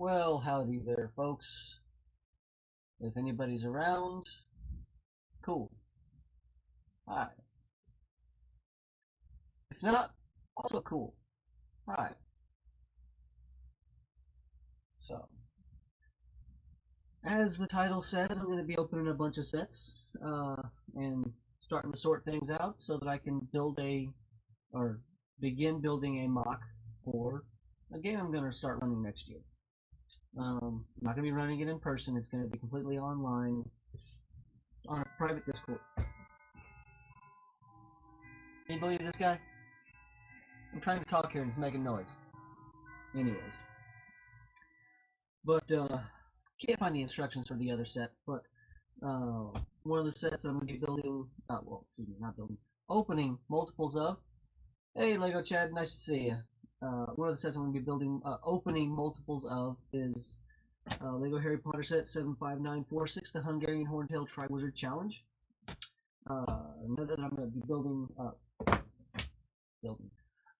Well, howdy there, folks. If anybody's around, cool. Hi. If not, also cool. Hi. So, as the title says, I'm going to be opening a bunch of sets and starting to sort things out so that I can begin building a MOC for a game I'm going to start running next year. I'm not going to be running it in person. It's going to be completely online on a private Discord. Can you believe this guy? I'm trying to talk here and it's making noise. Anyways. But, can't find the instructions for the other set, but, one of the sets I'm going to be building, opening multiples of. Hey, Lego Chad, nice to see you. One of the sets I'm going to be building, opening multiples of is, Lego Harry Potter set 75946, the Hungarian Horntail Tri-Wizard Challenge. Another that I'm going to be building, I'm going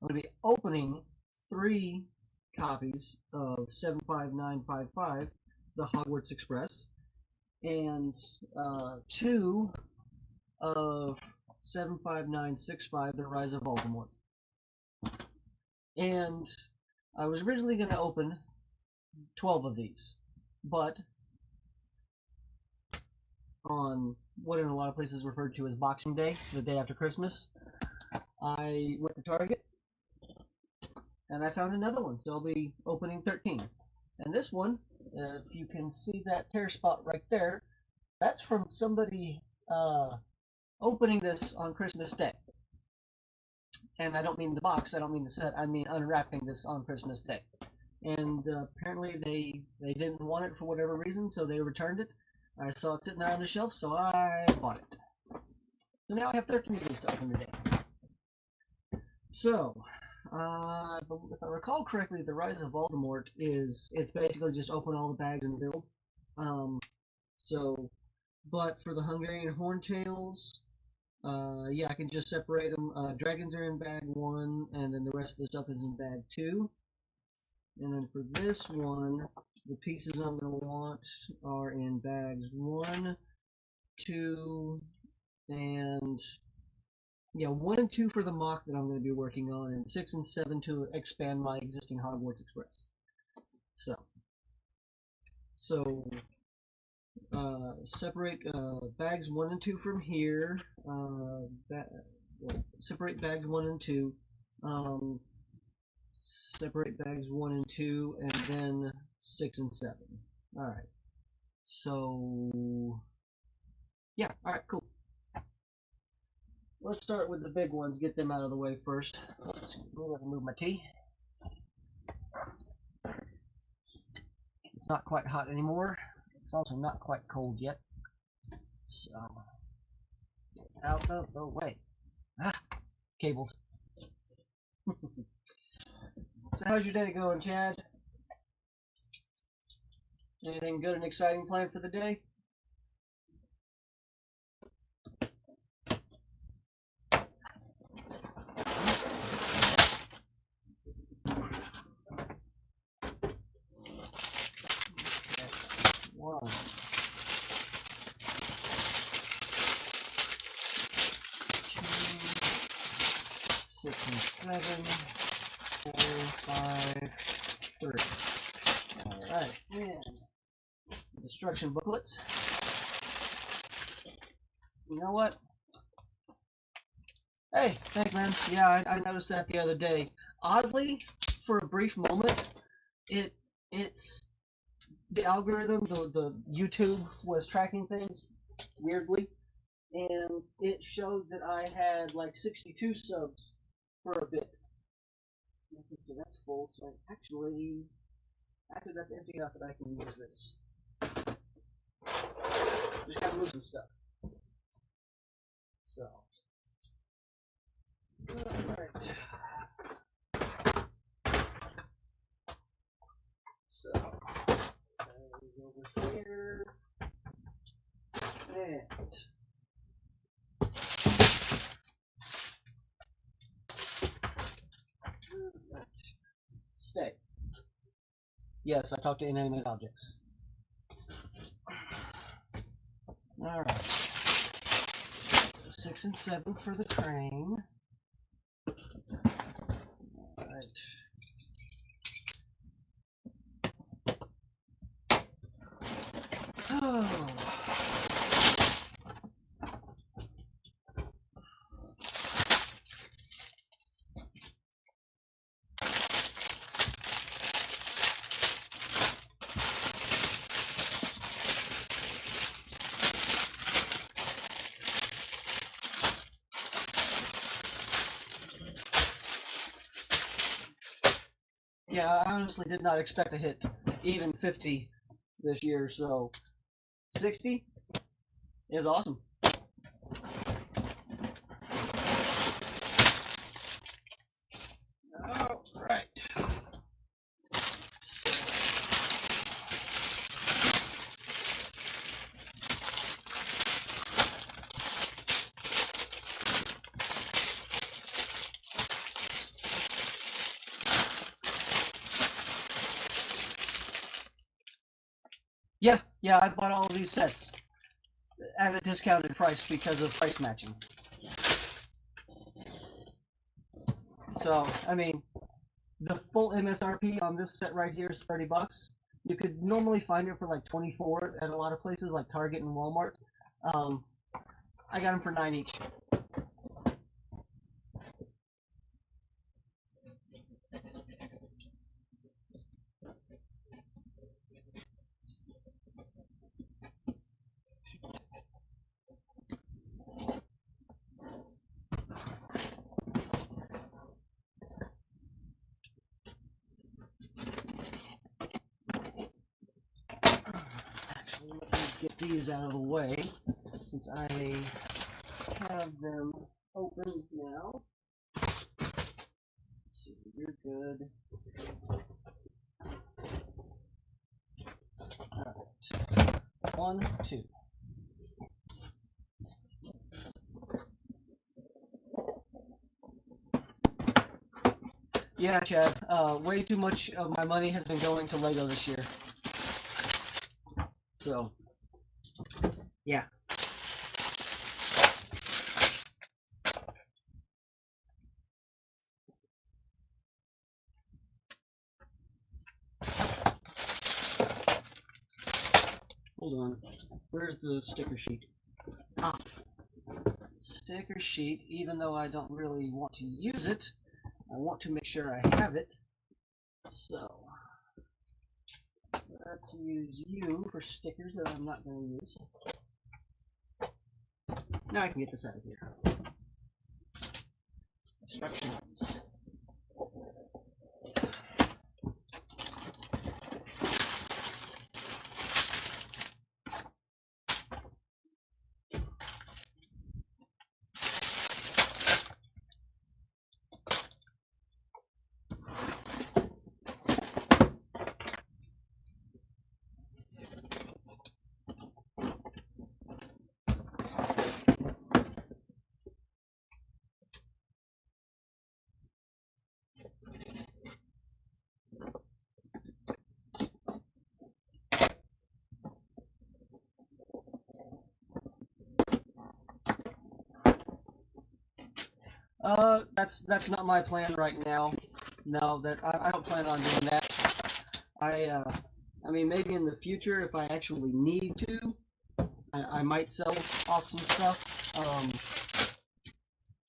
to be opening 3 copies of 75955, the Hogwarts Express, and 2 of 75965, the Rise of Voldemort. And I was originally going to open 12 of these, but on what in a lot of places is referred to as Boxing Day, the day after Christmas, I went to Target and I found another one, so I'll be opening 13. And this one, if you can see that tear spot right there, that's from somebody opening this on Christmas Day. And I don't mean the box, I don't mean the set, I mean unwrapping this on Christmas Day. And apparently they didn't want it for whatever reason, so they returned it. I saw it sitting there on the shelf, so I bought it. So now I have 13 of these to open today. So, if I recall correctly, the Rise of Voldemort it's basically just open all the bags and build. But for the Hungarian Horntails, yeah, I can just separate them. Dragons are in bag 1, and then the rest of the stuff is in bag 2. And then for this one, the pieces I'm going to want are in bags 1, 2, and yeah, 1 and 2 for the MOC that I'm going to be working on, and 6 and 7 to expand my existing Hogwarts Express. So separate bags 1 and 2 from here. Separate bags 1 and 2. Separate bags 1 and 2, and then 6 and 7. Alright. So, yeah, alright, cool. Let's start with the big ones, get them out of the way first. Let me move my tea. It's not quite hot anymore. It's also not quite cold yet. So, get out of the way. Cables. So how's your day going, Chad? Anything good and exciting planned for the day? One, 2, 6 and 7, 4, 5, 3. Alright, and instruction booklets. You know what? Hey, thanks, man. Yeah, I noticed that the other day. Oddly, for a brief moment, it's the algorithm, the YouTube was tracking things weirdly, and it showed that I had like 62 subs for a bit. Okay, so that's full. So actually, after that's empty enough that I can use this. Just gotta move some stuff. So, alright. So, over here, and stay. Yes, I talk to inanimate objects. Alright. 6 and 7 for the train. Alright. Oh. Yeah, I honestly did not expect to hit even 50 this year, so 60 is awesome. All right. Yeah, I bought all of these sets at a discounted price because of price matching. So, I mean, the full MSRP on this set right here is 30 bucks. You could normally find it for like 24 at a lot of places like Target and Walmart. I got them for 9 each. Actually, let me get these out of the way since I have them open now. Let's see, you're good. Alright. 1, 2. Yeah, Chad. Way too much of my money has been going to Lego this year. So, yeah. Hold on. Where's the sticker sheet? Ah. Sticker sheet, even though I don't really want to use it, I want to make sure I have it. So, let's use you for stickers that I'm not going to use. Now I can get this out of here. Instructions. That's not my plan right now. No, I don't plan on doing that. I mean, maybe in the future, if I actually need to, I might sell off some stuff.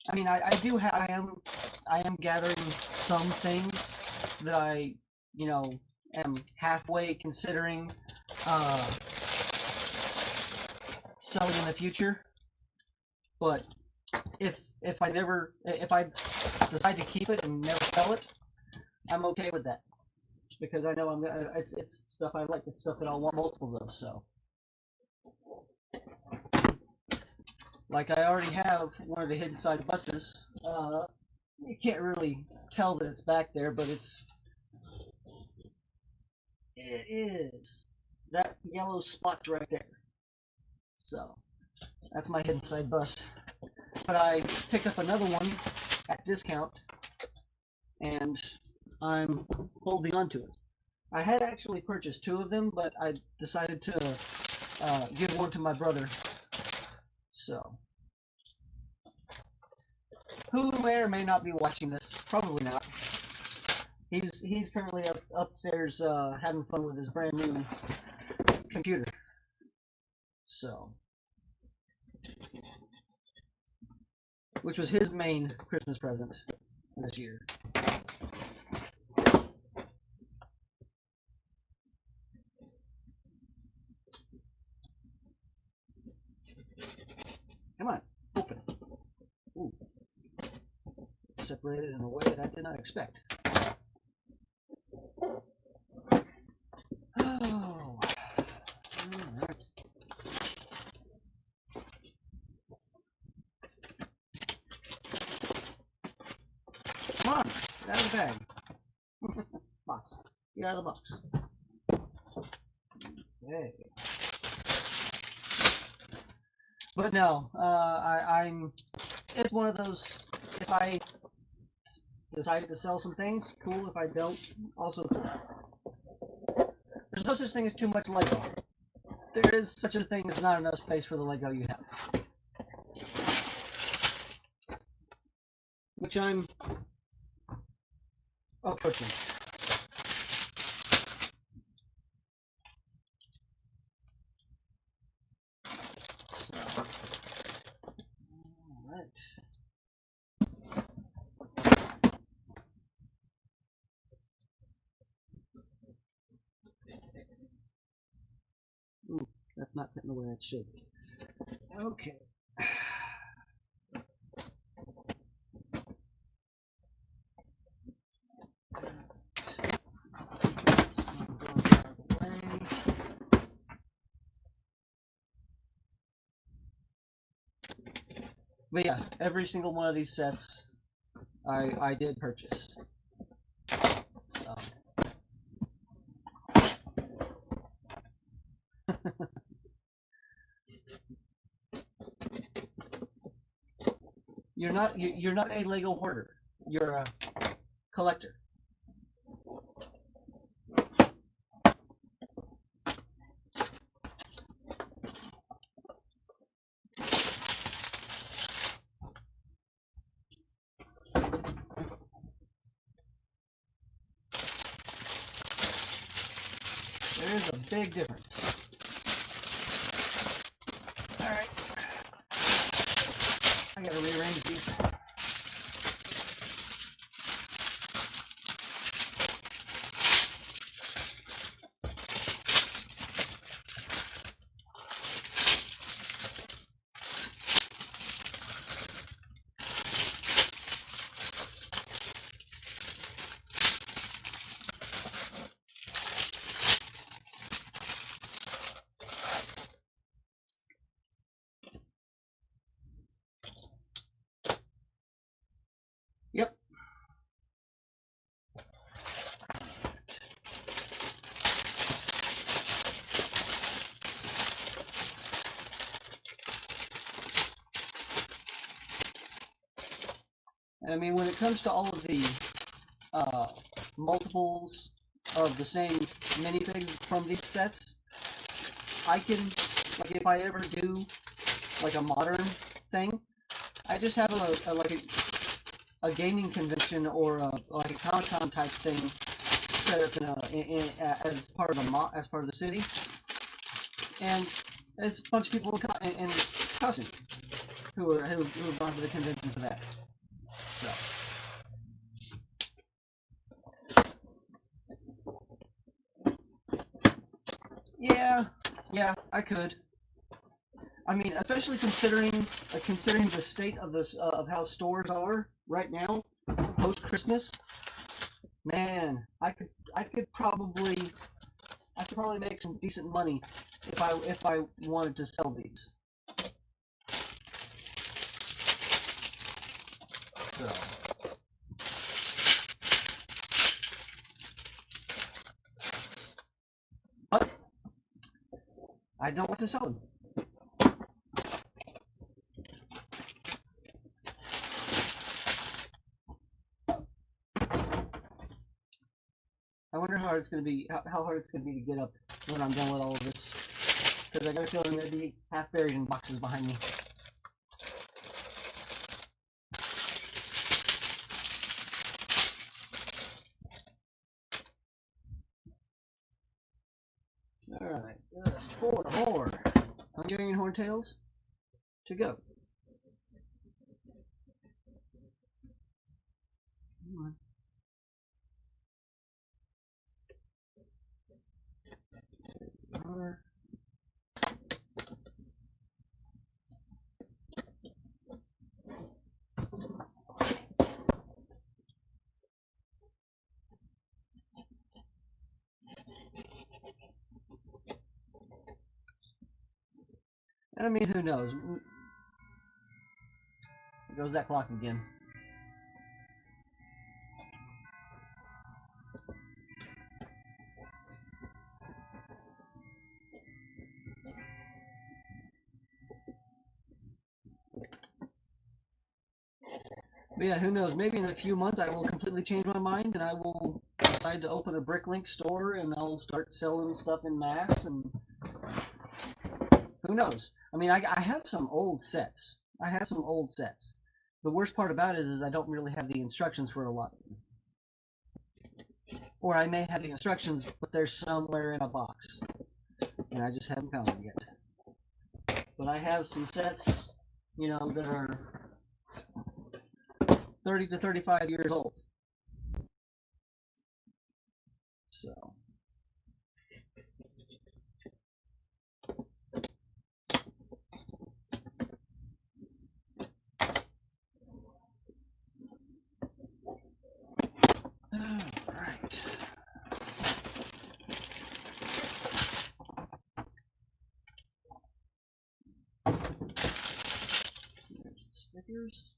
I mean, I am gathering some things that I, am halfway considering selling in the future. But if I decide to keep it and never sell it, I'm okay with that because I know it's stuff I like. It's stuff that I'll want multiples of. So, like I already have one of the hidden side buses. You can't really tell that it's back there, but it is that yellow spot right there. So that's my hidden side bus. But I picked up another one at discount, and I'm holding on to it. I had actually purchased 2 of them, but I decided to give one to my brother. So, who may or may not be watching this? Probably not. He's currently upstairs having fun with his brand new computer. So, which was his main Christmas present this year. Come on, open. Ooh, separated in a way that I did not expect. Oh, all right. Come on, get out of the bag. Box. Get out of the box. Okay. But no, I'm. It's one of those. If I decide to sell some things, cool. If I don't, also cool. There's no such thing as too much Lego. There is such a thing as not enough space for the Lego you have. Which I'm approaching. Alright. Ooh, that's not fitting the way it should. Okay. But yeah, every single one of these sets I did purchase. So. You're not a Lego hoarder. You're a collector. There is a big difference. Alright. I gotta rearrange these. Yep. And I mean, when it comes to all of the multiples of the same minifigs from these sets, I can, like, if I ever do like a modern thing, I just have a gaming convention or like a Comic-Con type thing set up as part of the city, and it's a bunch of people in costume who have gone to the convention for that. So. Yeah, I could. I mean, especially considering the state of this of how stores are right now, post Christmas. Man, I could probably make some decent money if I wanted to sell these. So. But I don't want to sell them. wonder how hard it's going to be. How hard it's going to be to get up when I'm done with all of this. Because I got a feeling they'd be half buried in boxes behind me. Alright, just 4 more Hungarian horntails to go. Come on. There we are. And I mean, who knows? There goes that clock again. But yeah, who knows? Maybe in a few months I will completely change my mind and I will decide to open a Bricklink store and I'll start selling stuff in mass, and who knows? I mean, I have some old sets. I have some old sets. The worst part about it is I don't really have the instructions for a lot of them. Or I may have the instructions, but they're somewhere in a box. And I just haven't found them yet. But I have some sets, you know, that are 30 to 35 years old. So. Alright. There's the stickers.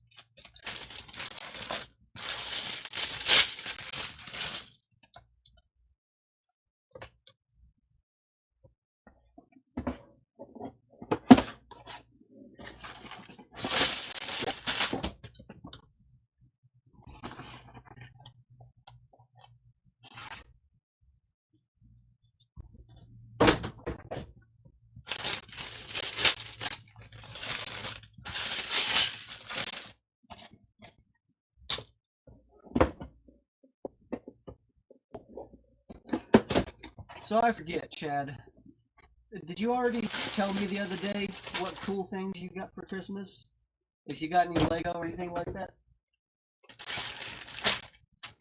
So I forget, Chad. Did you already tell me the other day what cool things you got for Christmas? If you got any Lego or anything like that?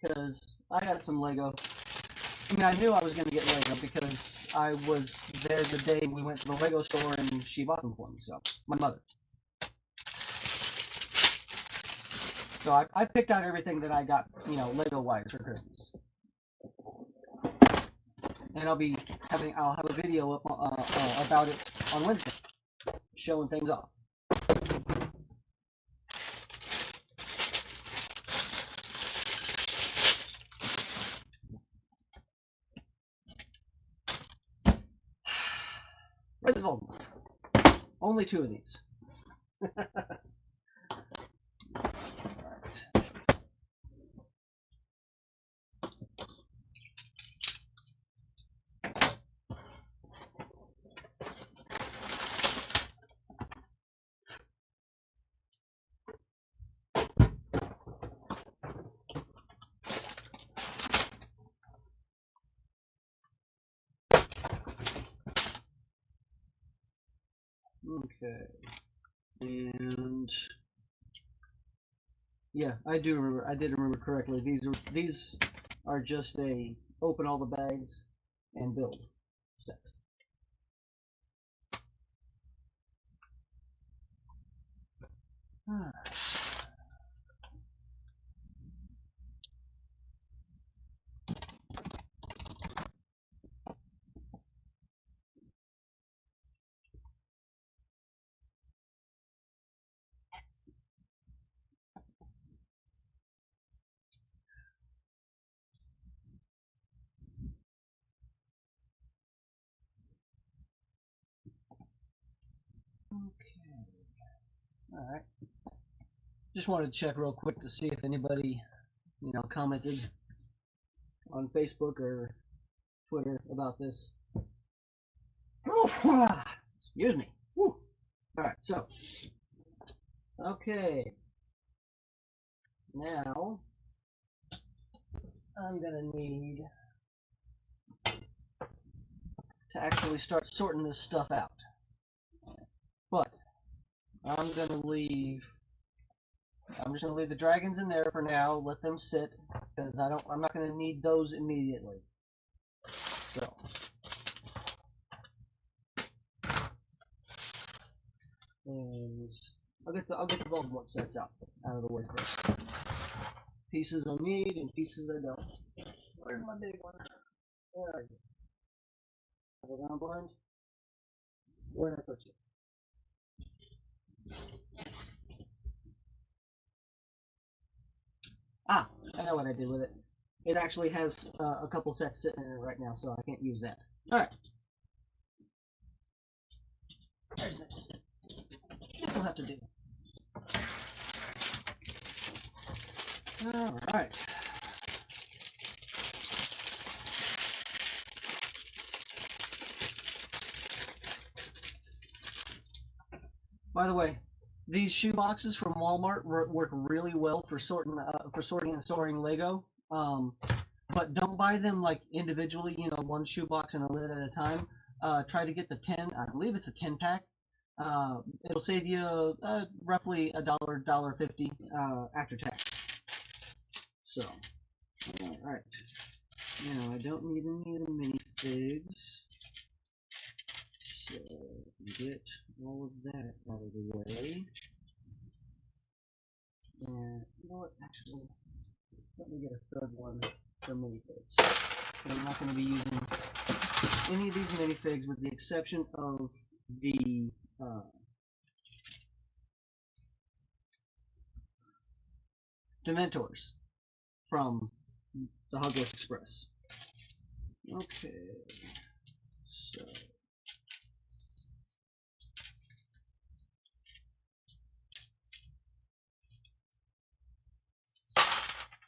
Because I got some Lego. I mean, I knew I was going to get Lego because I was there the day we went to the Lego store and she bought them for me, so, my mother. So I picked out everything that I got, you know, Lego-wise for Christmas. And I'll have a video up, about it on Wednesday, showing things off. Where's the Voldemort? Only 2 of these. Okay, and yeah, I do remember. I did remember correctly. These are just a open all the bags and build set. Alright. Okay. Alright. Just wanted to check real quick to see if anybody, you know, commented on Facebook or Twitter about this. Excuse me. Woo. All right, so okay, now I'm gonna need to actually start sorting this stuff out, but I'm just gonna leave the dragons in there for now. Let them sit because I'm not gonna need those immediately. So. And I'll get the Voldemort sets out of the way first. Pieces I need and pieces I don't. Where's my big one? Where are you? Have I gone blind? Where did I put you? Ah, I know what I did with it. It actually has a couple sets sitting in it right now, so I can't use that. Alright. There's this. This will have to do. Alright. By the way, these shoe boxes from Walmart work really well for sorting and storing Lego. But don't buy them like individually, you know, one shoe box and a lid at a time. Try to get the 10. I believe it's a 10-pack. It'll save you roughly $1.50 after tax. So, all right. Now I don't need any of the minifigs. So get all of that out of the way. And you know what? Actually, let me get a third one for minifigs. I'm not going to be using any of these minifigs with the exception of the Dementors from the Hogwarts Express. Okay, so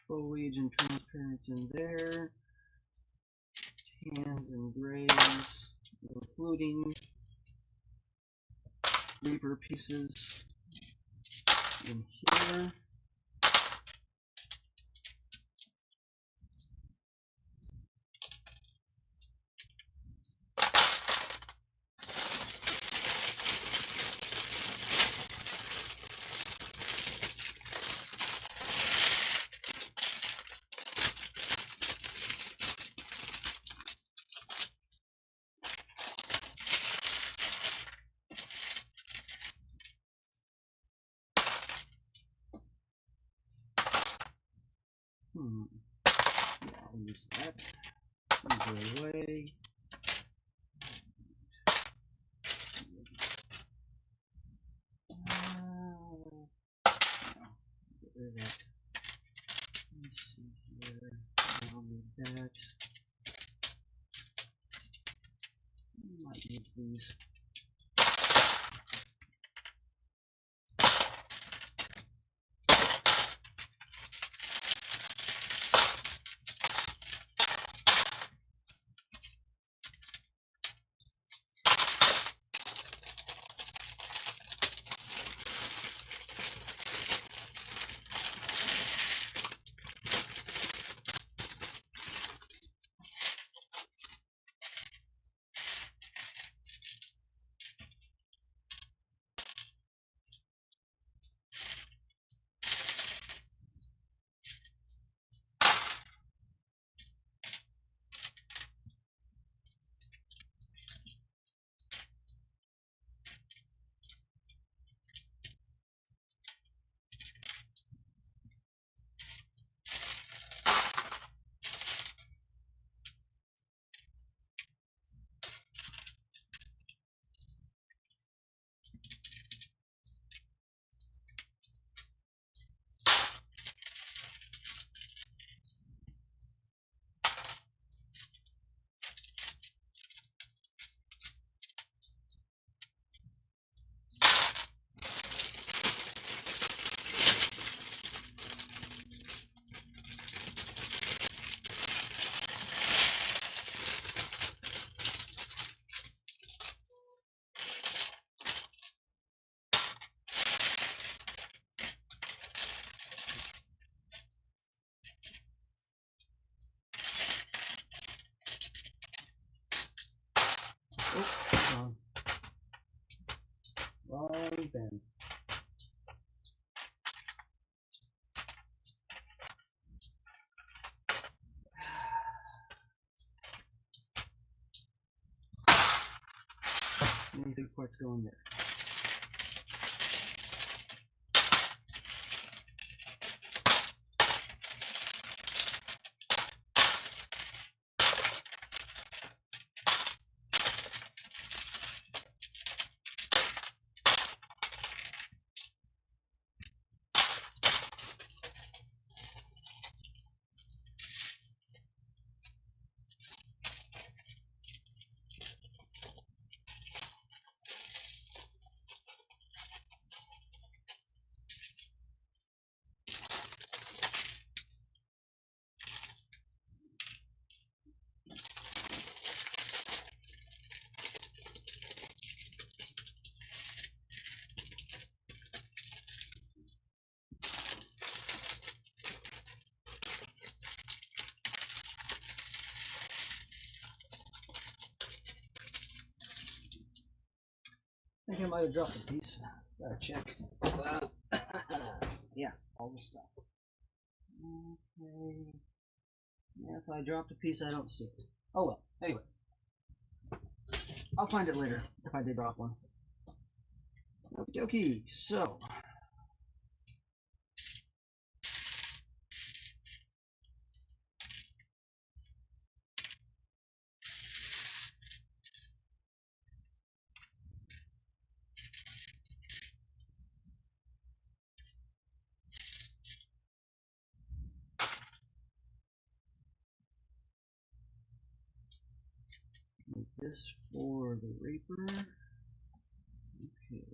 foliage and transparency in there, hands and grays, including Reaper pieces in here. Yeah, I'll use that. Move it away. Get rid of that. Let's see here. I'll need that. Might use these. then. Many big parts go in there. I think I might have dropped a piece. Gotta check. Yeah, all the stuff. Okay. Yeah, if I dropped a piece, I don't see it. Oh well. Anyway, I'll find it later if I did drop one. Okie dokie. So. Make this for the Reaper. Okay.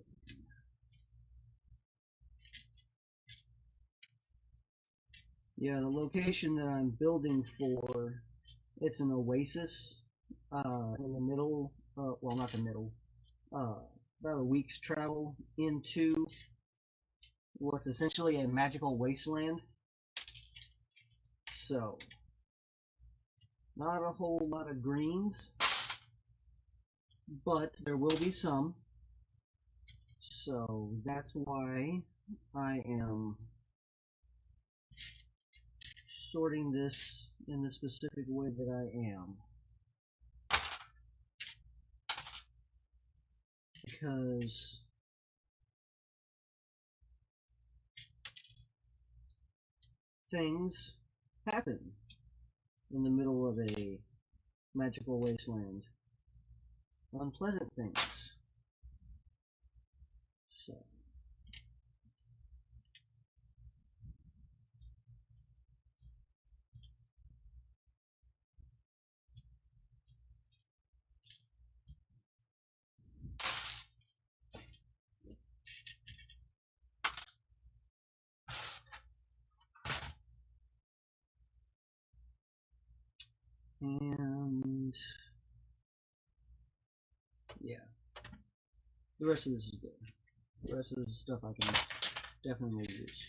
Yeah, the location that I'm building for, it's an oasis in the middle, well, not the middle, about a week's travel into what's essentially a magical wasteland. So, not a whole lot of greens, but there will be some. So that's why I am sorting this in the specific way that I am. Because things happen in the middle of a magical wasteland. Unpleasant things. So. And yeah, the rest of this is good. The rest of this is stuff I can definitely use.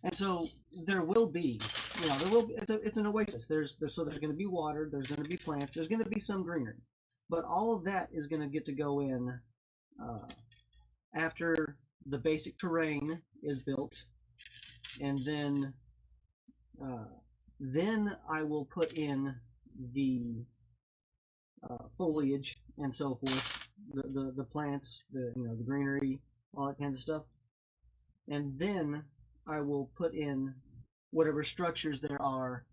And so there will be, you know, there will be. It's an oasis. So there's going to be water. There's going to be plants. There's going to be some greenery, but all of that is going to get to go in after the basic terrain is built, and then I will put in the foliage and so forth, the plants, the greenery, all that kinds of stuff, and then I will put in whatever structures there are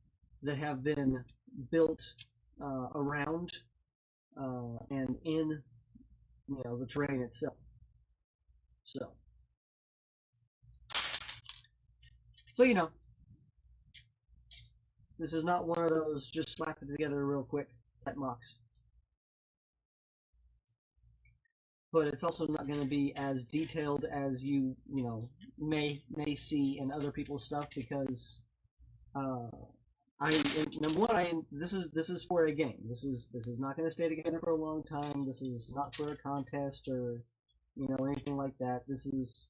that have been built around and in the terrain itself. So this is not one of those just slap it together real quick type MOCs. But it's also not going to be as detailed as you may see in other people's stuff, because this is for a game. This is not going to stay together for a long time. This is not for a contest or anything like that. This is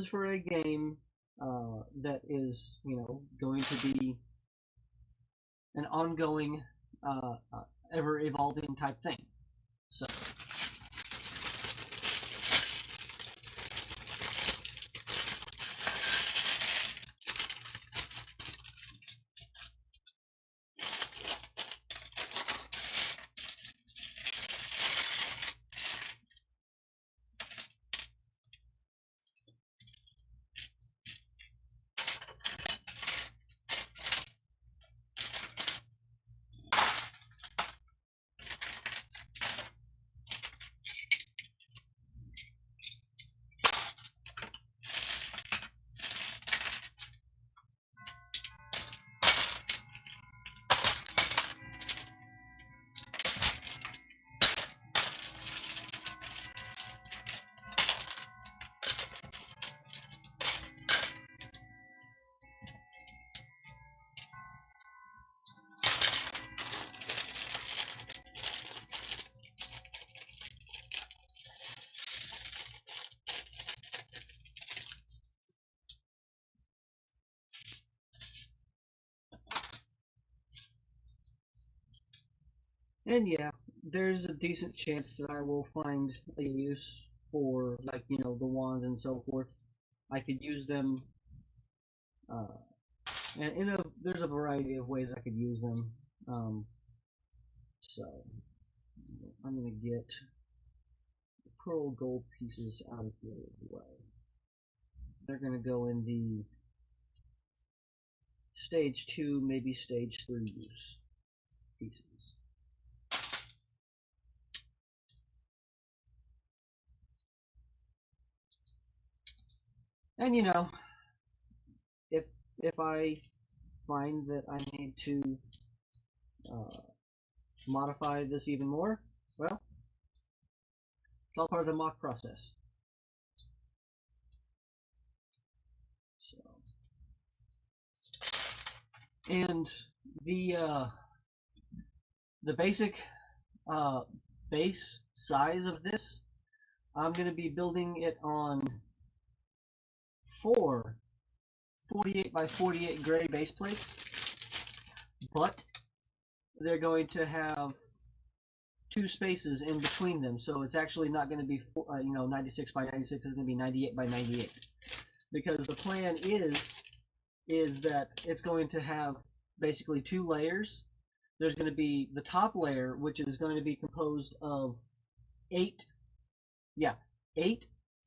for a game that is going to be an ongoing, ever evolving type thing. So And yeah, there's a decent chance that I will find a use for, like, you know, the wands and so forth. I could use them, uh, and there's a variety of ways I could use them. So I'm gonna get the pearl gold pieces out of the way. They're gonna go in the stage 2, maybe stage 3 use pieces. And you know, if I find that I need to uh, modify this even more, well, it's all part of the MOC process. So, and the basic base size of this, I'm going to be building it on 4 48 by 48 gray base plates, but they're going to have 2 spaces in between them, so it's actually not going to be 96 by 96. It's going to be 98 by 98, because the plan is that it's going to have basically 2 layers. There's going to be the top layer, which is going to be composed of 8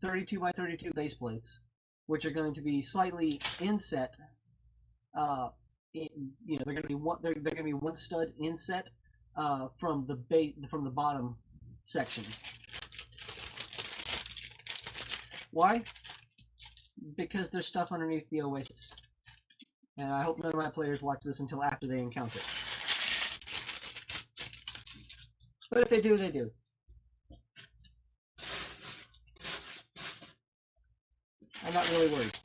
32 by 32 base plates, which are going to be slightly inset. They're going to be they're going to be one stud inset from the bottom section. Why? Because there's stuff underneath the oasis, and I hope none of my players watch this until after they encounter it. But if they do, they do. I'm not really worried.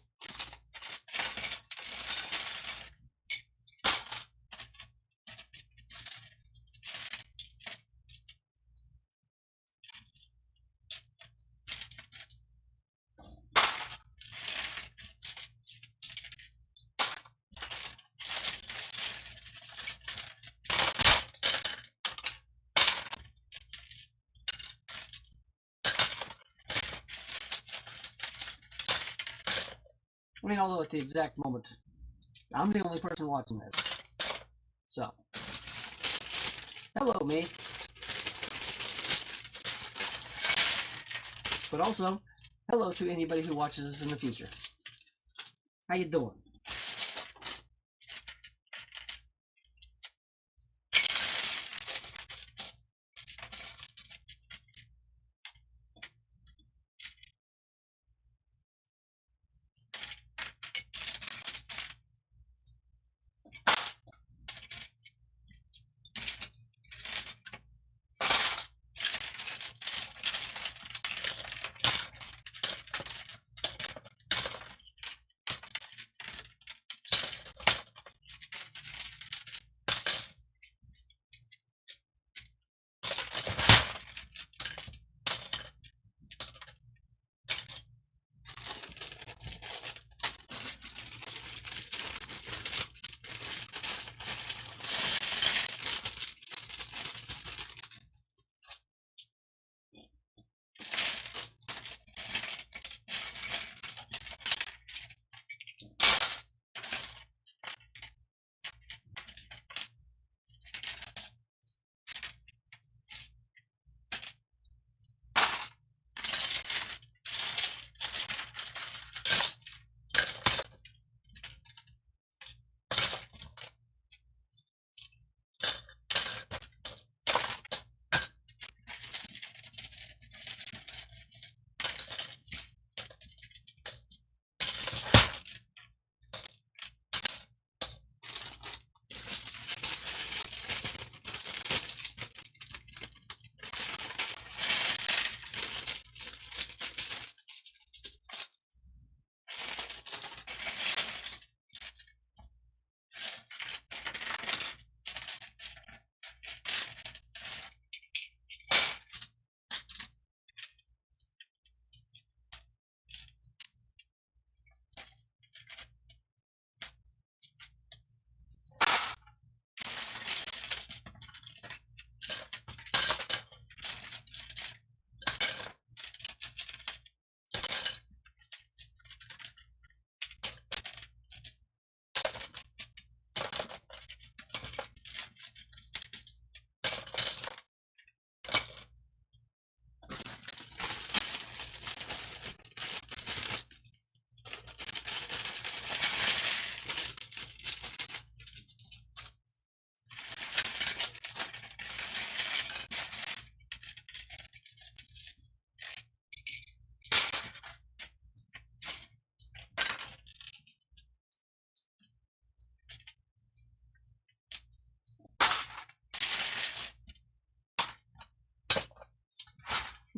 I mean, although at the exact moment, I'm the only person watching this. So, hello, me. But also, hello to anybody who watches this in the future. How you doing?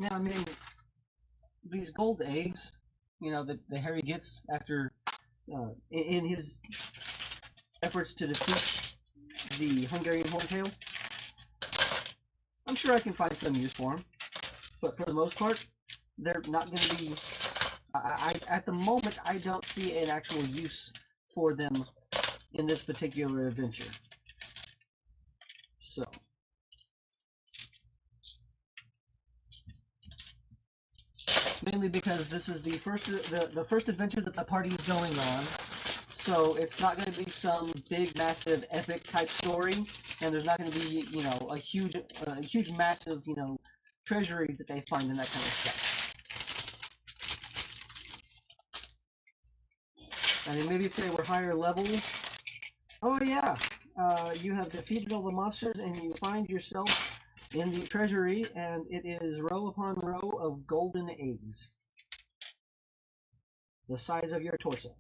Yeah, I mean, these gold eggs, you know, that Harry gets after in his efforts to defeat the Hungarian Horntail, I'm sure I can find some use for them. But for the most part, they're not going to be. At the moment, I don't see an actual use for them in this particular adventure. So. Mainly because this is the first adventure that the party is going on, so it's not going to be some big, massive, epic type story, and there's not going to be, you know, a huge, massive, you know, treasury that they find in that kind of stuff. I mean, maybe if they were higher level. Oh yeah, you have defeated all the monsters, and you find yourself in the treasury, and it is row upon row of golden eggs, the size of your torso.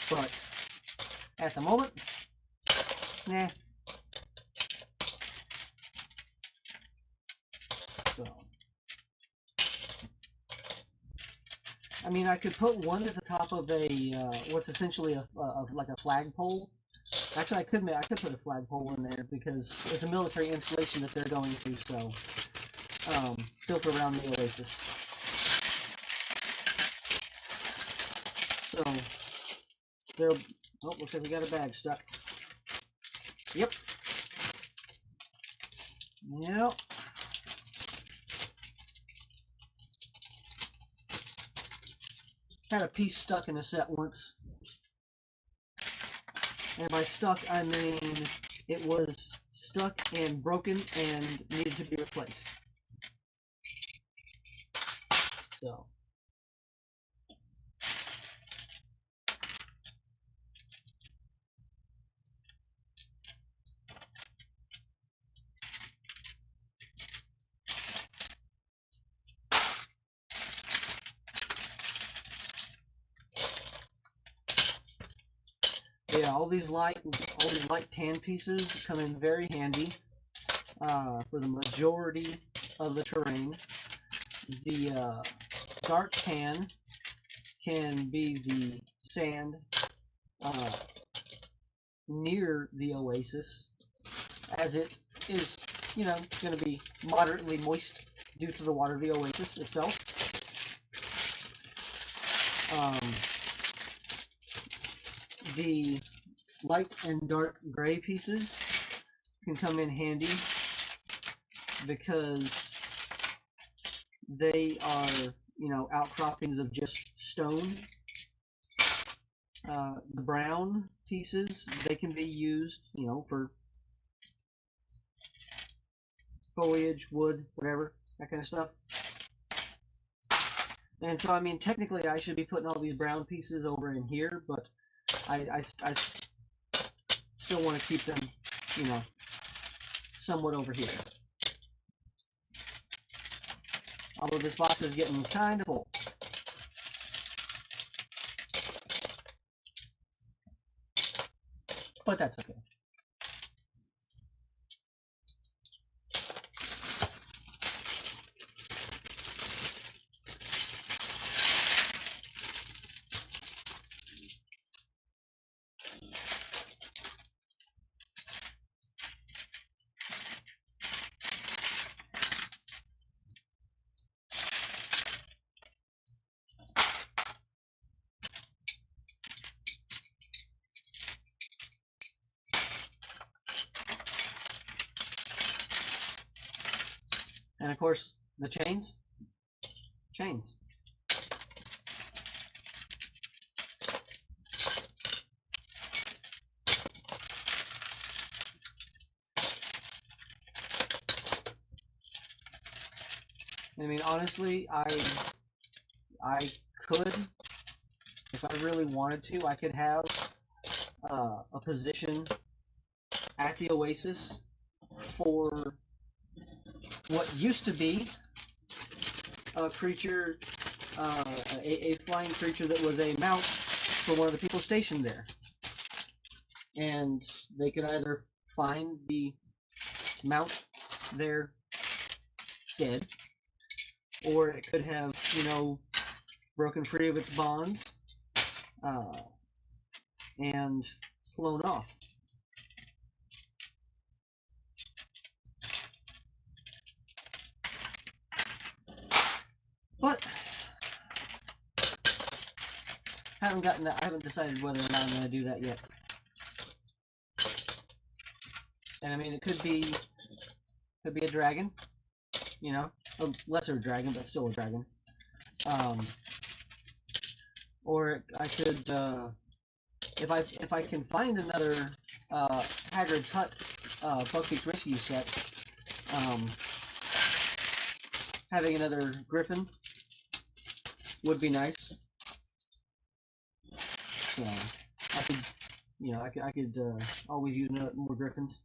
But at the moment, nah. So, I mean, I could put one at the top of a what's essentially like a flagpole. Actually, I could put a flagpole in there because it's a military installation that they're going to. So, built around the oasis. So, they'll. Oh, looks like we got a bag stuck. Yep. Yep. Had a piece stuck in a set once. And by stuck, I mean it was stuck and broken and needed to be replaced. So. Yeah, all these light tan pieces come in very handy for the majority of the terrain. The dark tan can be the sand near the oasis, as it is, you know, going to be moderately moist due to the water of the oasis itself. The light and dark gray pieces can come in handy because they are, you know, outcroppings of just stone. The brown pieces, they can be used, you know, for foliage, wood, whatever, that kind of stuff. And so, I mean, technically I should be putting all these brown pieces over in here, but I still want to keep them, you know, somewhat over here. Although this box is getting kind of full. But that's okay. And of course, the chains. Chains. I mean, honestly, I could, if I really wanted to, I could have a position at the oasis for what used to be a creature, a flying creature that was a mount for one of the people stationed there. And they could either find the mount there dead, or it could have, broken free of its bonds and flown off. But I haven't decided whether or not I'm going to do that yet. And I mean, it could be a dragon, a lesser dragon, but still a dragon. Or I could, if I can find another Hagrid's Hut Buckbeak's Rescue set, having another Griffin would be nice. So I could always use more Griffins.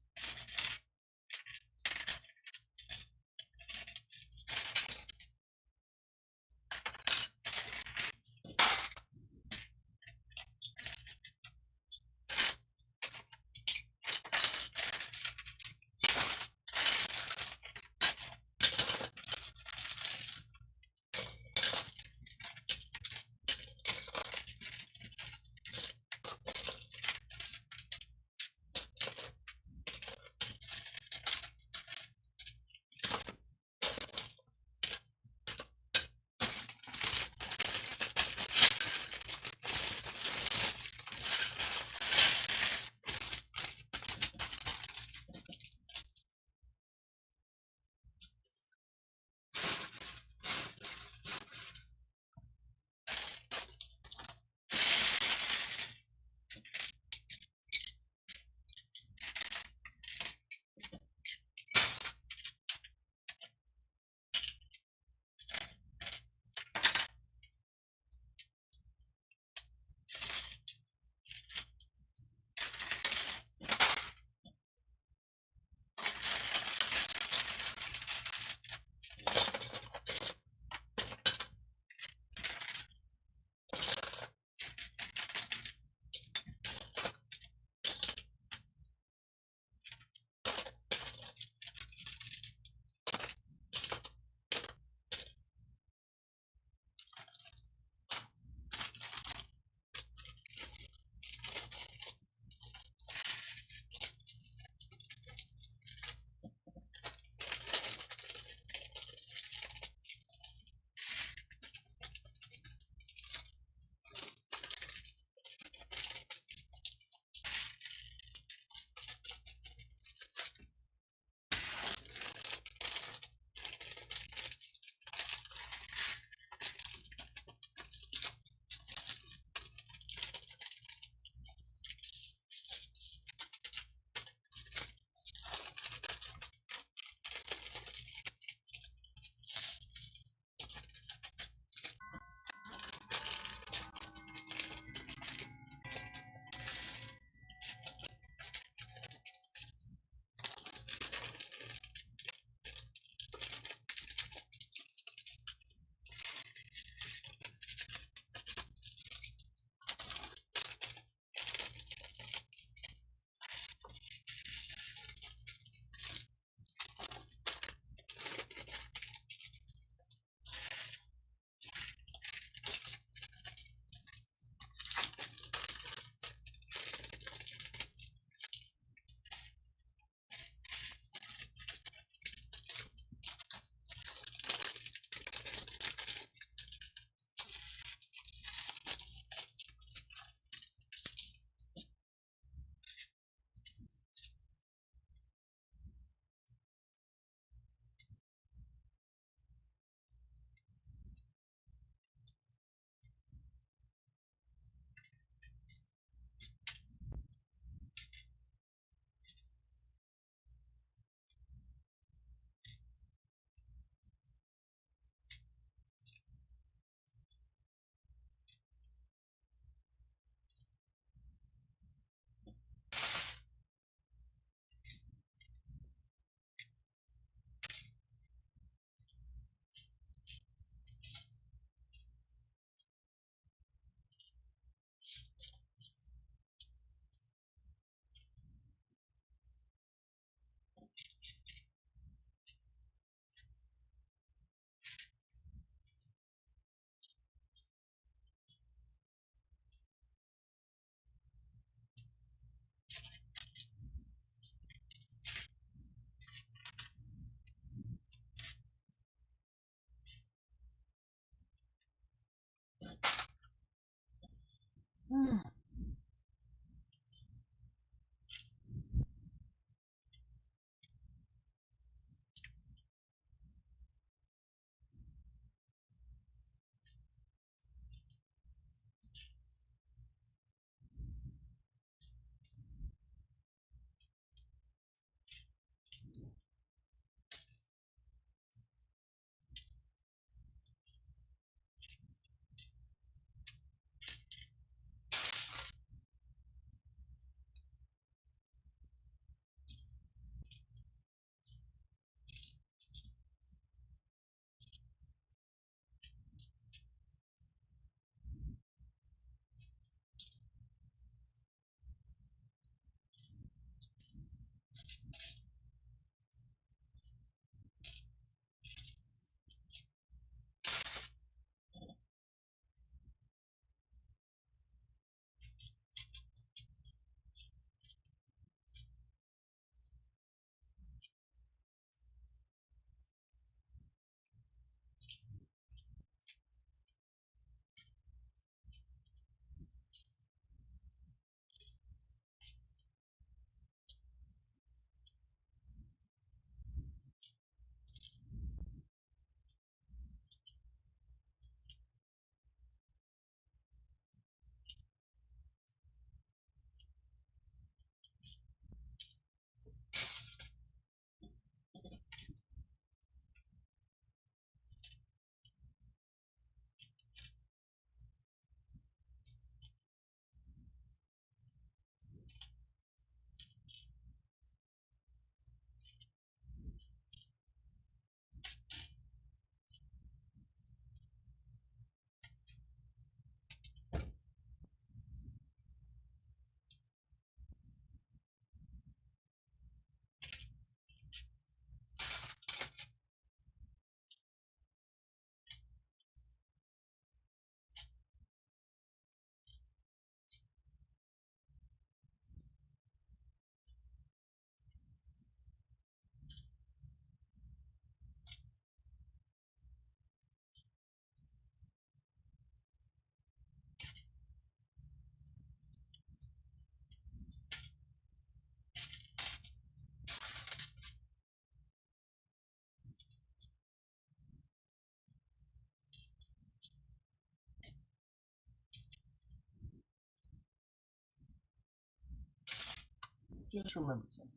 Just remembered something.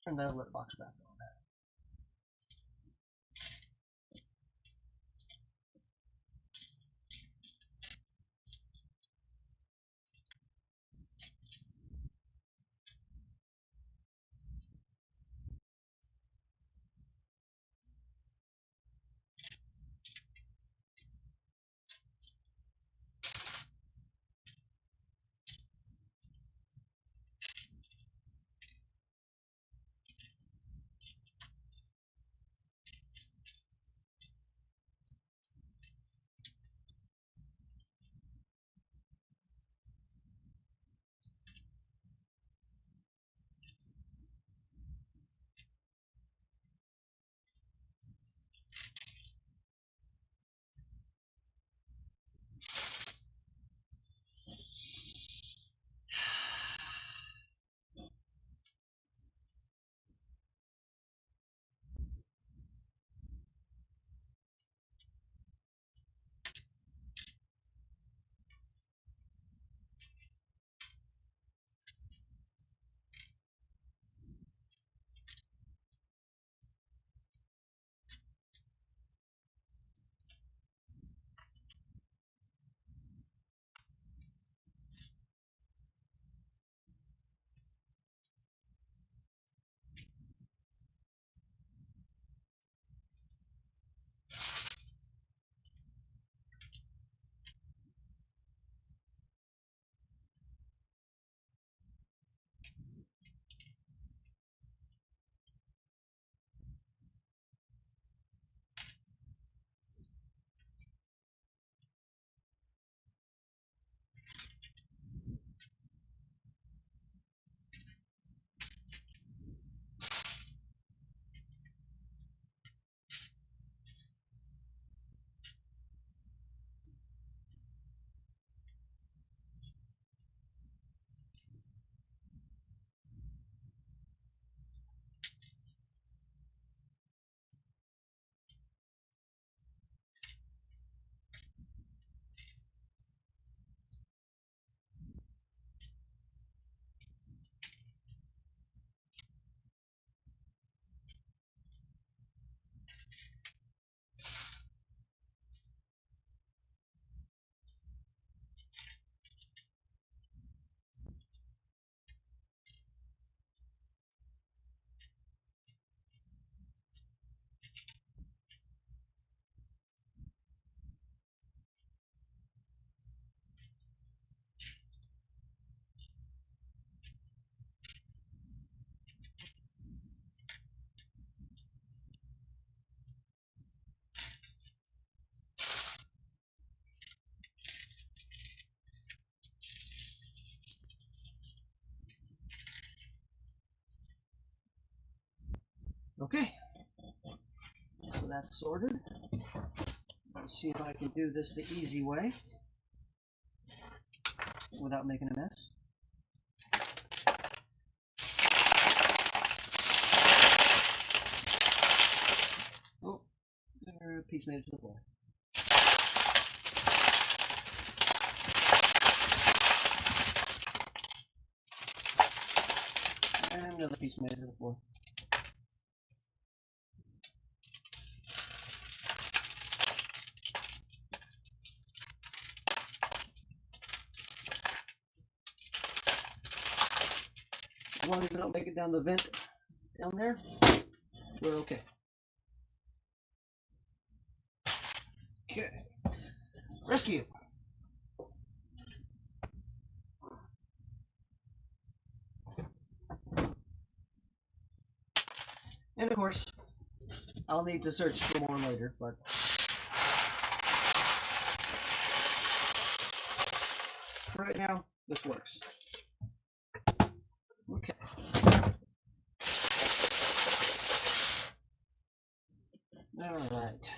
Turn that alert box back on. Okay, so that's sorted. Let's see if I can do this the easy way without making a mess. Oh, a piece made it to the floor. And another piece made it to the floor. As long as I don't make it down the vent down there, we're okay. Okay. Rescue. And of course, I'll need to search for more later, but right now, this works. Okay. Alright.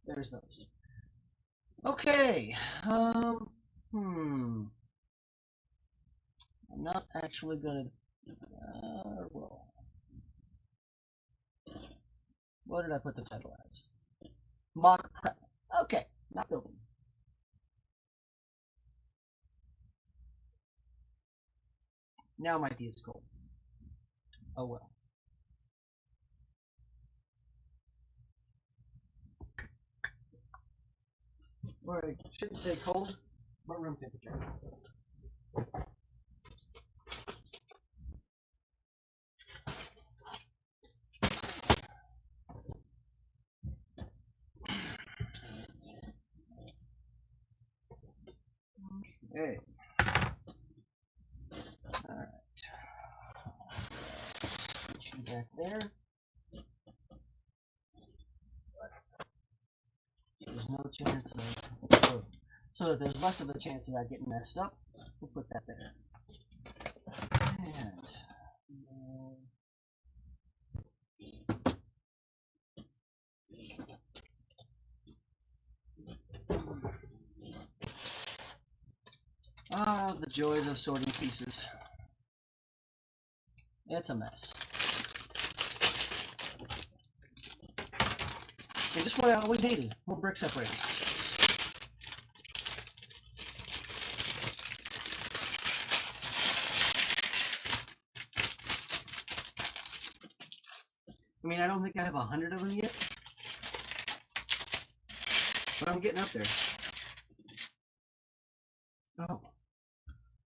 There's those. Okay. I'm not actually gonna. Well, what did I put the title as? MOC prep. Okay, not building. Now my tea is cold. Oh well. Or I shouldn't say cold, but room temperature. Okay. Alright. Put you back there. There's no chance of, so that there's less of a chance of that getting messed up, we'll put that there. And the joys of sorting pieces. It's a mess. And just what I always needed, more brick separators. I mean, I don't think I have 100 of them yet, but I'm getting up there. Oh.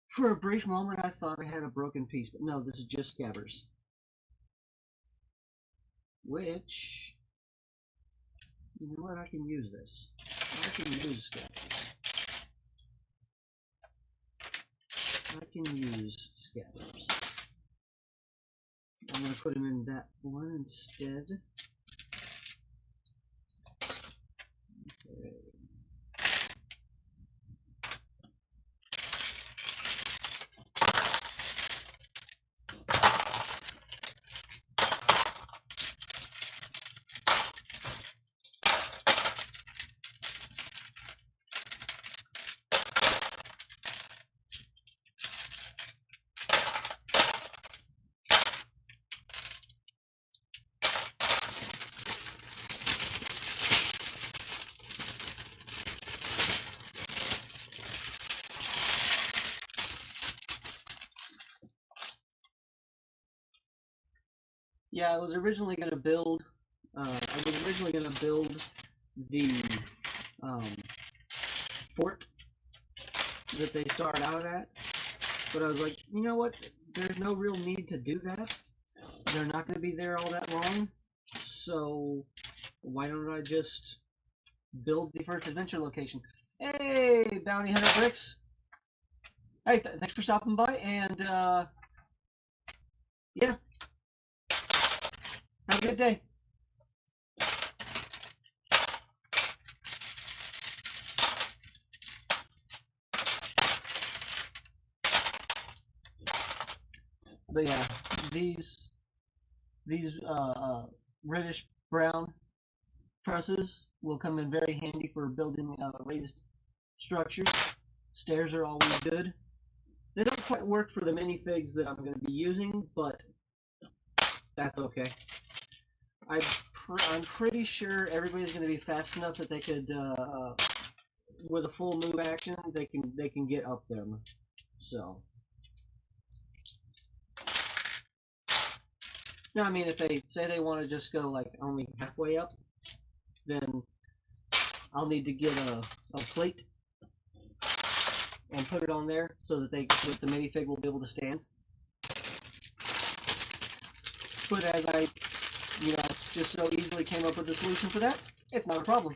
For a brief moment, I thought I had a broken piece, but no, this is just scabbers. Which, you know what, I can use this. I can use scabbers. I can use scabbers. I'm going to put them in that one instead. Okay. Yeah, I was originally going to build. The fort that they start out at, but I was like, you know what? There's no real need to do that. They're not going to be there all that long, so why don't I just build the first adventure location? Hey, Bounty Hunter Bricks! Hey, thanks for stopping by, and yeah, have a good day. But yeah, these reddish brown trusses will come in very handy for building raised structures. Stairs are always good. They don't quite work for the minifigs that I'm going to be using, but that's okay. I'm pretty sure everybody's going to be fast enough that they could, with a full move action, they can get up them. So. No, I mean, if they say they want to just go like only halfway up, then I'll need to get a plate and put it on there so that the minifig will be able to stand. But as I, just so easily came up with a solution for that, it's not a problem.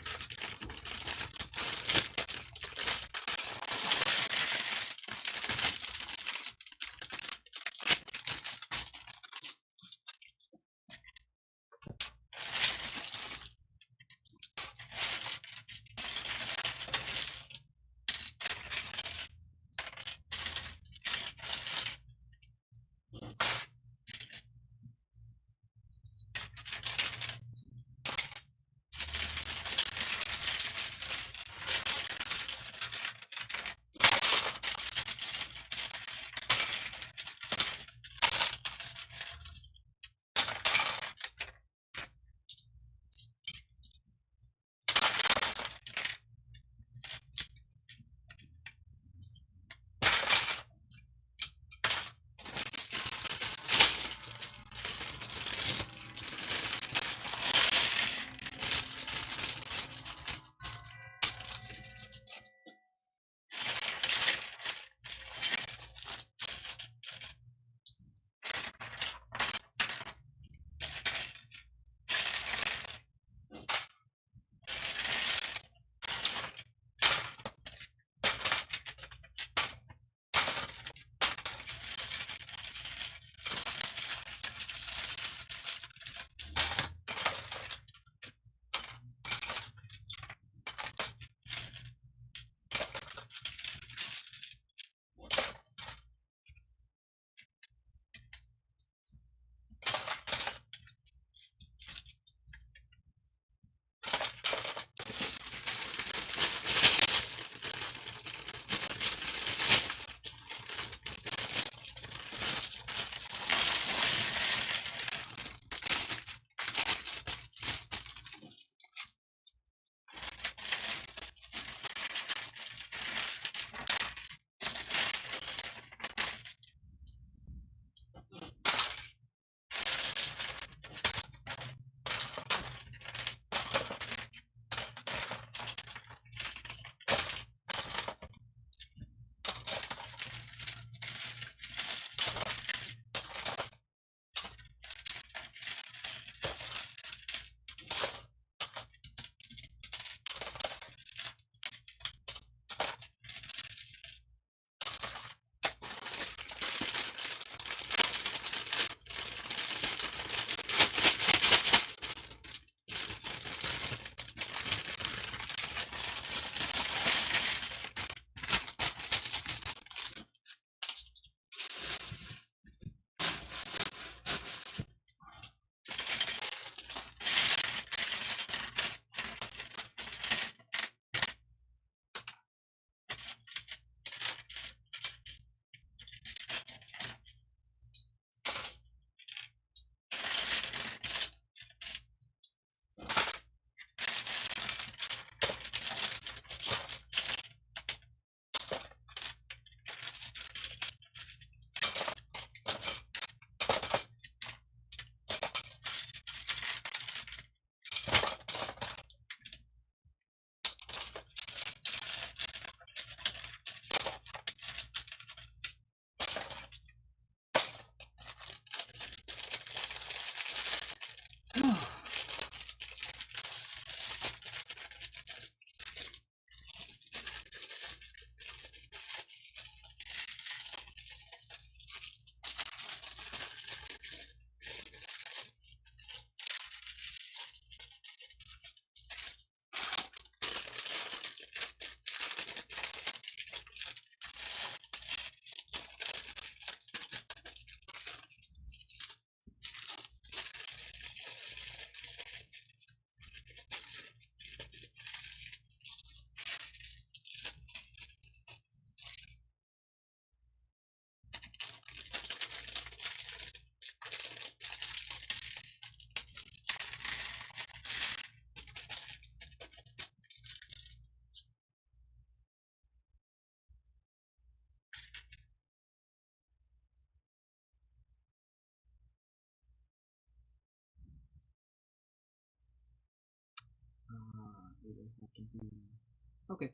Okay.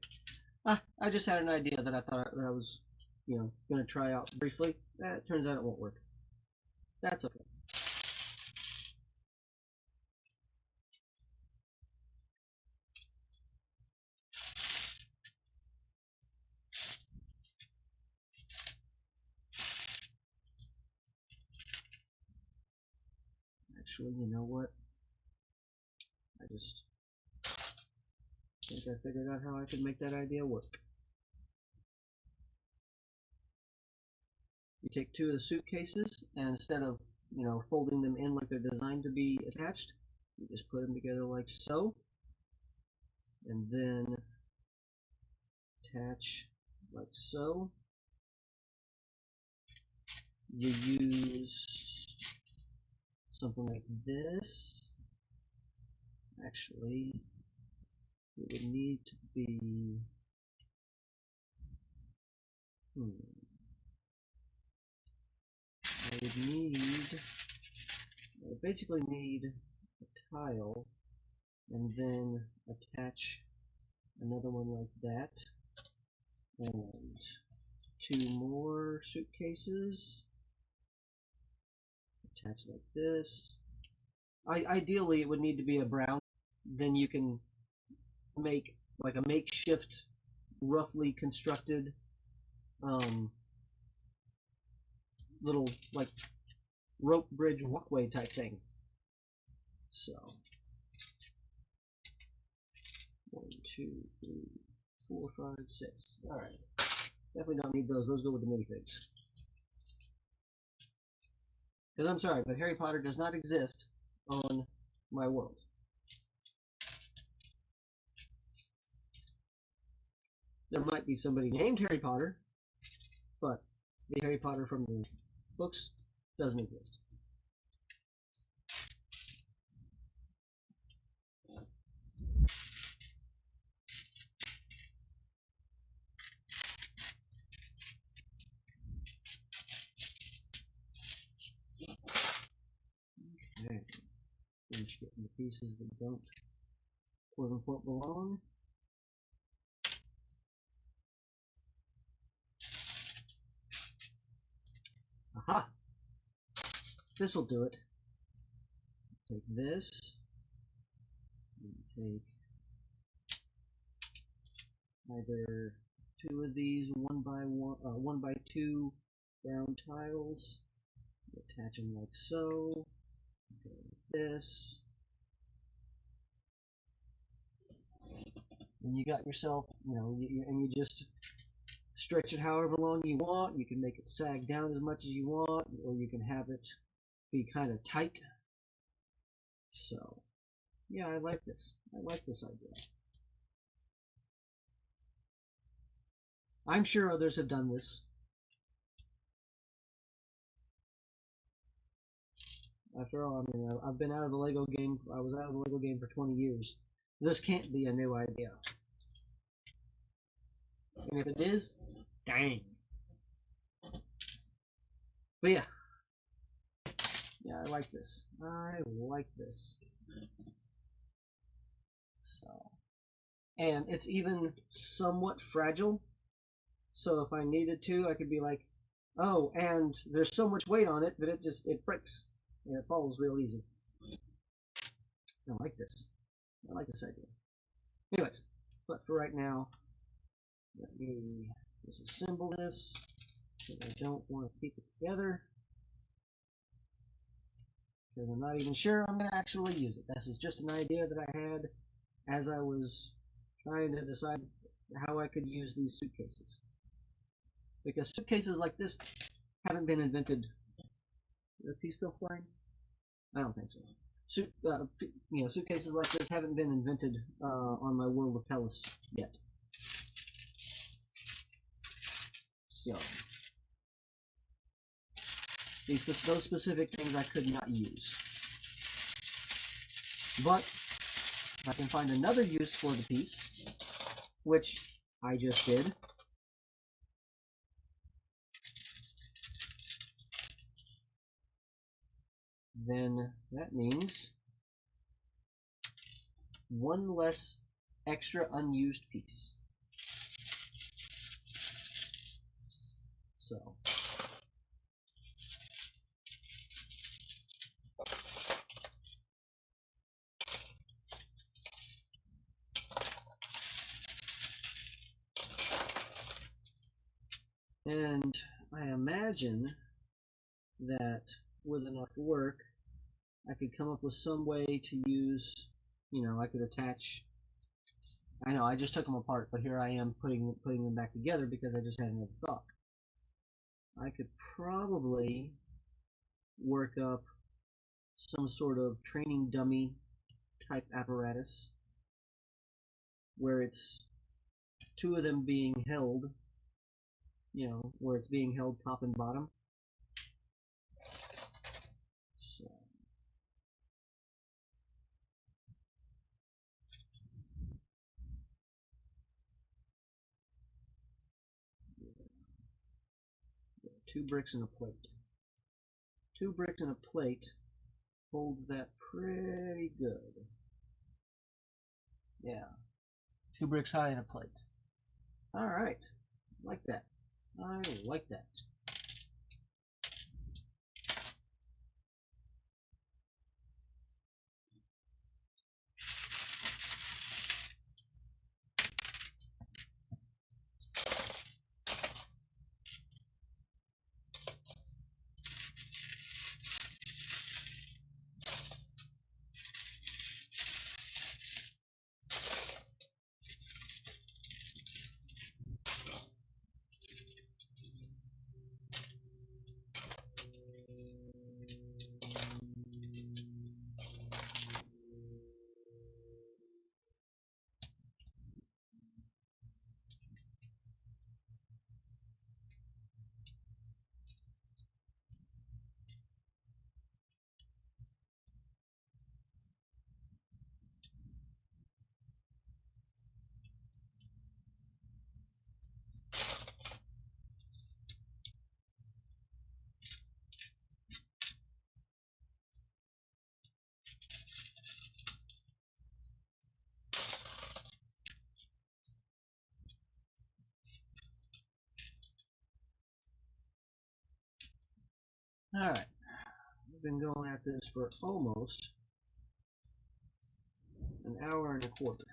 I just had an idea that I thought that I was, going to try out briefly. It turns out it won't work. That's okay. Actually, you know what? I just think I figured out how I could make that idea work. You take two of the suitcases, and instead of, folding them in like they're designed to be attached, you just put them together like so, and then attach like so. You use something like this. Actually, it would need to be, I basically need a tile, and then attach another one like that, and two more suitcases, attach like this. Ideally, it would need to be a brown. Then you can make like a makeshift, roughly constructed little like rope bridge walkway type thing. So 1, 2, 3, 4, 5, 6. All right, definitely don't need those. Those go with the minifigs. Because I'm sorry, but Harry Potter does not exist on my world. There might be somebody named Harry Potter, but the Harry Potter from the books doesn't exist. Okay, finish getting the pieces that don't quote unquote belong. Aha! This will do it. Take this, and take either two of these 1 by 2 round tiles, attach them like so. Go with this, and you got yourself, and you just stretch it however long you want. You can make it sag down as much as you want, or you can have it be kind of tight. So, yeah, I like this. I like this idea. I'm sure others have done this. After all, I mean, I've been out of the Lego game. I was out of the Lego game for 20 years. This can't be a new idea. And if it is, dang. But yeah. Yeah, I like this. I like this. So, and it's even somewhat fragile. So if I needed to, I could be like, oh, and there's so much weight on it that it breaks. And it falls real easy. I like this. I like this idea. Anyways, but for right now, let me disassemble this, because I don't want to keep it together, because I'm not even sure I'm going to actually use it. This is just an idea that I had as I was trying to decide how I could use these suitcases. Because suitcases like this haven't been invented. Is the piece still flying? I don't think so. Suitcases like this haven't been invented on my world of Palace yet. So, those specific things I could not use. But if I can find another use for the piece, which I just did, then that means one less extra unused piece. So and I imagine that with enough work I could come up with some way to use, I could attach. I know I just took them apart, but here I am putting them back together because I just had another thought. I could probably work up some sort of training dummy type apparatus where it's two of them being held, where it's being held top and bottom. So two bricks and a plate. Two bricks and a plate holds that pretty good. Yeah. Two bricks high and a plate. Alright. Like that. I like that. Alright. We've been going at this for almost an hour and a quarter.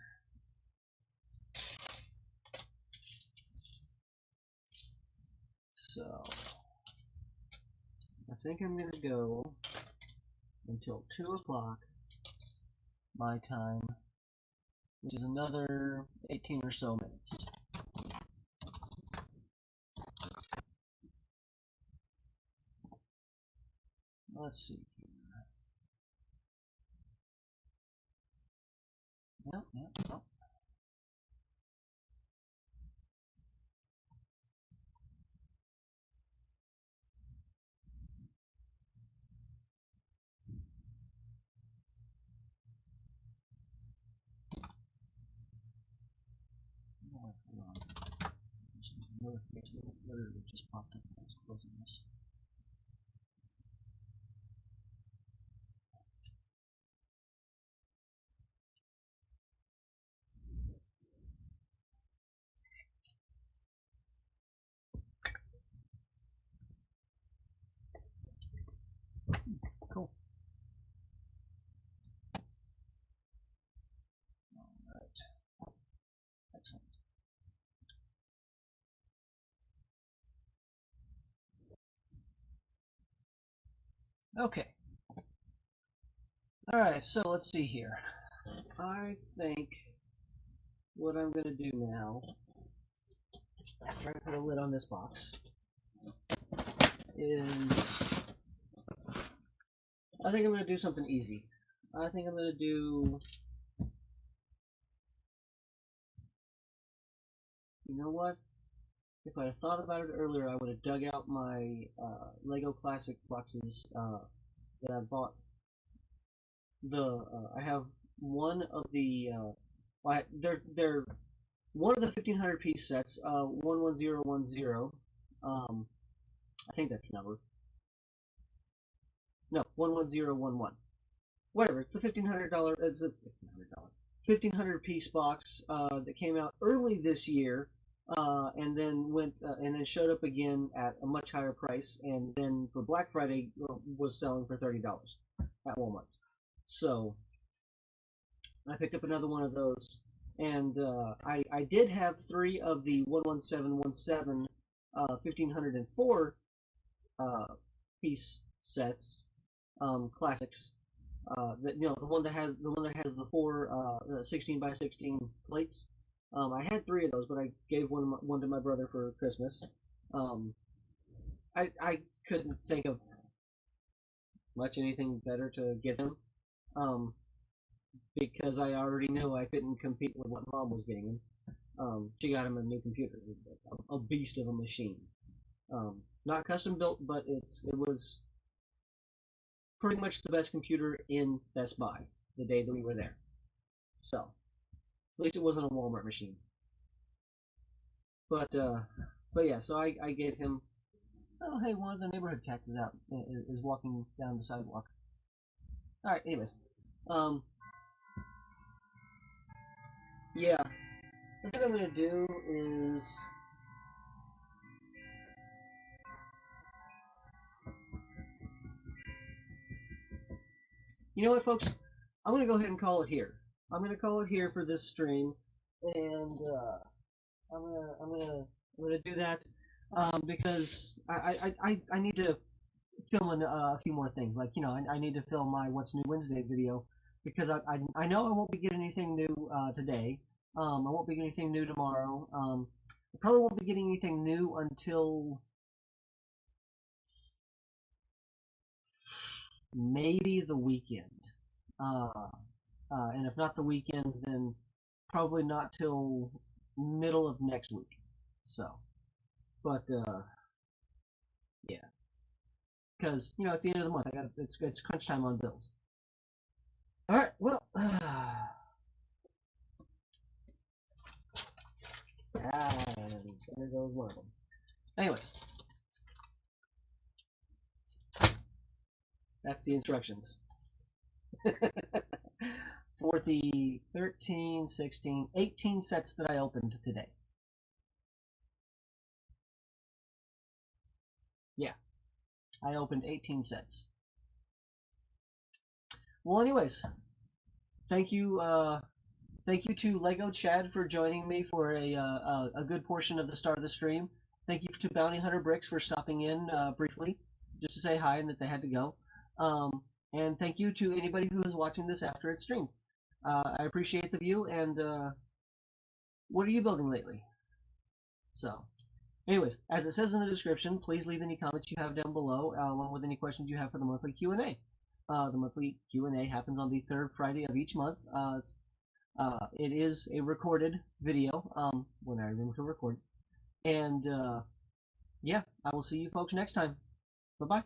So I think I'm going to go until 2 o'clock my time, which is another 18 or so minutes. Let's see here. Yep. Hold on. Just another Facebook alert that just popped up when I was closing this. Cool. Alright. Excellent. Okay. Alright, so let's see here. I think what I'm going to do now, after I put a lid on this box, is I think I'm going to do something easy. I think I'm going to do, you know what? If I had thought about it earlier, I would have dug out my Lego Classic boxes that I bought. I have one of the they're one of the 1500 piece sets, 11010. I think that's the number. No, 11011. Whatever. It's a $1,500. It's a $1,500. 1,500 piece box that came out early this year, and then showed up again at a much higher price, and then for Black Friday was selling for $30 at Walmart. So I picked up another one of those, and I did have 3 of the 11717 1504 piece sets, classics. That the one that has the 4 16 by 16 plates. I had 3 of those, but I gave one to my brother for Christmas. I couldn't think of anything better to give him, because I already knew I couldn't compete with what Mom was getting him. She got him a new computer, a beast of a machine. Not custom built, but it was pretty much the best computer in Best Buy the day that we were there. So, at least it wasn't a Walmart machine. But yeah, so I gave him. Oh, hey, one of the neighborhood cats is walking down the sidewalk. All right, anyways, yeah, I think I'm gonna do is. You know what, folks? I'm gonna go ahead and call it here. I'm gonna call it here for this stream, and I'm gonna do that because I need to film a few more things. Like, I need to film my What's New Wednesday video, because I know I won't be getting anything new today. I won't be getting anything new tomorrow. I probably won't be getting anything new until maybe the weekend. And if not the weekend, then probably not till middle of next week. So, but yeah, because it's the end of the month. It's crunch time on bills. All right, well, there goes one of them. Anyways, that's the instructions. For the 13, 16, 18 sets that I opened today. Yeah, I opened 18 sets. Well, anyways, thank you to Lego Chad for joining me for a good portion of the start of the stream. Thank you to Bounty Hunter Bricks for stopping in briefly, just to say hi and that they had to go. And thank you to anybody who is watching this after it's streamed. I appreciate the view, and what are you building lately? So, anyways, as it says in the description, please leave any comments you have down below, along with any questions you have for the monthly Q&A. The monthly Q&A happens on the 3rd Friday of each month. It is a recorded video, when I remember to record. And, yeah, I will see you folks next time. Bye-bye.